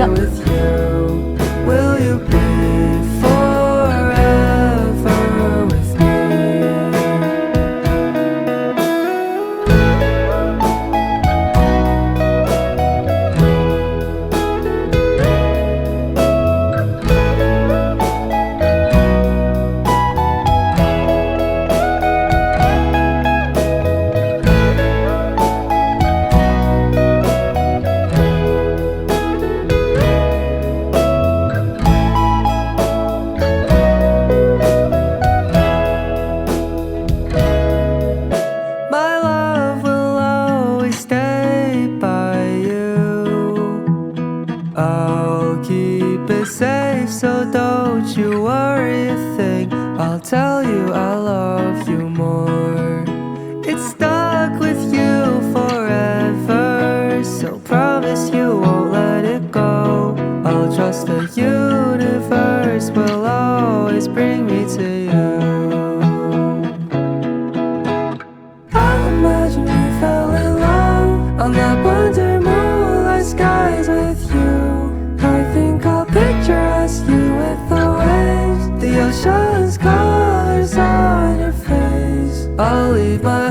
stay with you? Will you be forever with me? My love will always stay by you. I'll keep it safe, so don't you worry a thing. I'll tell you I love you more. It's stuck with you forever, so promise you won't let it go. I'll trust the universe will always bring me to you. Imagine we fell in love on that wonder moonlight skies with you. I think I'll picture us, you with the waves, the ocean's colors on your face. I'll leave my